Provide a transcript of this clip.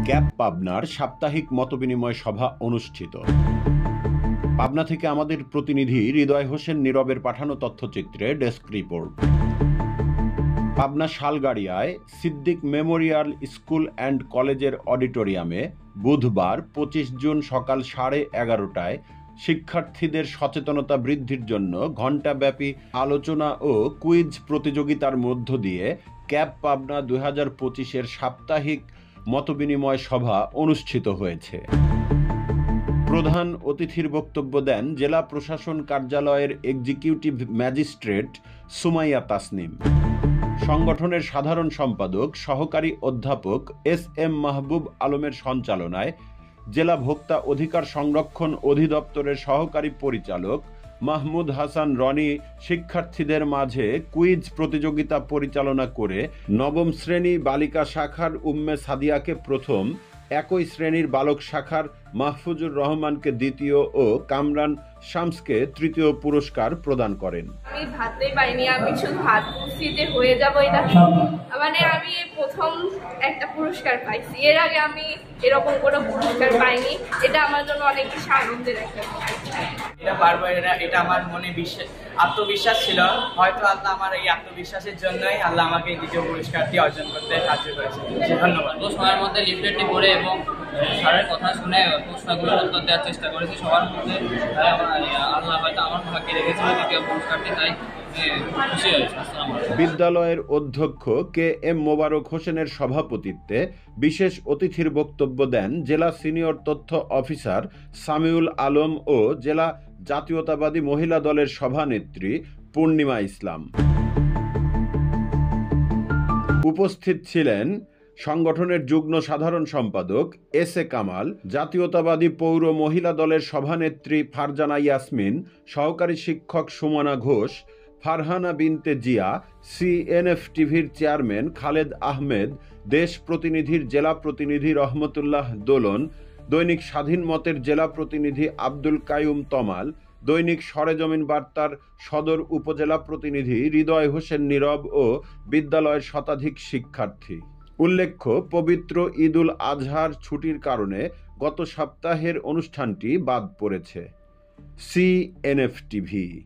Cab পাবনার সাপ্তাহিক মতবিনিময় সভা অনুষ্ঠিত। পাবনা থেকে আমাদের প্রতিনিধি হৃদয় হোসেন নীরবের পাঠানো তথ্যচিত্রে ডেস্ক রিপোর্ট। পাবনা শালগাড়িয়ায় সিদ্দিক মেমোরিয়াল স্কুল অ্যান্ড কলেজের অডিটোরিয়ামে বুধবার ২৫ জুন সকাল 11:30টায় শিক্ষার্থীদের সচেতনতা বৃদ্ধির জন্য ঘণ্টাব্যাপী আলোচনা ও কুইজ প্রতিযোগিতার মধ্য দিয়ে ক্যাব পাবনা ২০২৫-এর সাপ্তাহিক মতবিনিময় সভা অনুষ্ঠিত হয়েছে। প্রধান অতিথির বক্তব্য দেন জেলা প্রশাসন কার্যালয়ের এক্সিকিউটিভ ম্যাজিস্ট্রেট সুমাইয়া তাসনিম। সংগঠনের সাধারণ সম্পাদক সহকারী অধ্যাপক এস.এম. মাহবুব আলমের সঞ্চালনায় জেলা ভোক্তা অধিকার সংরক্ষণ অধিদপ্তরের সহকারী পরিচালক মাহমুদ হাসান রনি শিক্ষার্থীদের মাঝে কুইজ প্রতিযোগিতা পরিচালনা করে নবম শ্রেণী বালিকা শাখার উম্মে সাদিয়াকে প্রথম, একই শ্রেণীর বালক শাখার মাহফুজুর রহমানকে দ্বিতীয় ও কামরান শামসকে তৃতীয় পুরস্কার প্রদান করেন। আমি ভাবতেই পারিনি আমি শুধু ভাত খুশিতে হয়ে যাব, এটা মানে আমি প্রথম একটা পুরস্কার পাইছি। এর আগে আমি এরকম কোনো পুরস্কার পাইনি। এটা আমার জন্য অনেক বেশি আনন্দের একটা বিষয়। এটা পারবো, এটা আমার মনে আত্মবিশ্বাস ছিল। হয়তো আল্লাহ আমার এই আত্মবিশ্বাসের জন্যই আল্লাহ আমাকে এই দ্বিতীয় পুরস্কারটি অর্জন করতে সাহায্য করেছে। ধন্যবাদ। সবার মধ্যে লিফলেটটি পড়ে এবং স্যারের কথা শুনে প্রশ্নগুলোর উত্তর দেওয়ার চেষ্টা করেছি। সবার মধ্যে আল্লাহ হয়তো আমার ভাগ্যে রেখেছিল দ্বিতীয় পুরস্কারটি, তাই খুশি হয়েছে। বিদ্যালয়ের অধ্যক্ষ কে.এম. মোবারক হোসেনের সভাপতিত্বে বিশেষ অতিথির বক্তব্য দেন জেলা সিনিয়র তথ্য অফিসার সামিউল আলম ও জেলা জাতীয়তাবাদী মহিলা দলের সভানেত্রী পূর্ণিমা ইসলাম। উপস্থিত ছিলেন সংগঠনের যুগ্ম সাধারণ সম্পাদক এস.এ. কামাল, জাতীয়তাবাদী পৌর মহিলা দলের সভানেত্রী ফারজানা ইয়াসমিন, সহকারী শিক্ষক সুমনা ঘোষ, ফারহানা বিনতে জিয়া, সিএনএফ-টিভির চেয়ারম্যান খালেদ আহমেদ, দেশ প্রতিনিধির জেলা প্রতিনিধি রহমতুল্লাহ দোলন, দৈনিক স্বাধীন মতের জেলা প্রতিনিধি আব্দুল কাইয়ুম তমাল, দৈনিক সরেজমিন বার্তার সদর উপজেলা প্রতিনিধি হৃদয় হোসেন নীরব ও বিদ্যালয়ের শতাধিক শিক্ষার্থী। উল্লেখ্য, পবিত্র ঈদুল আজহার ছুটির কারণে গত সপ্তাহের অনুষ্ঠানটি বাদ পড়েছে। সিএনএফ-টিভি।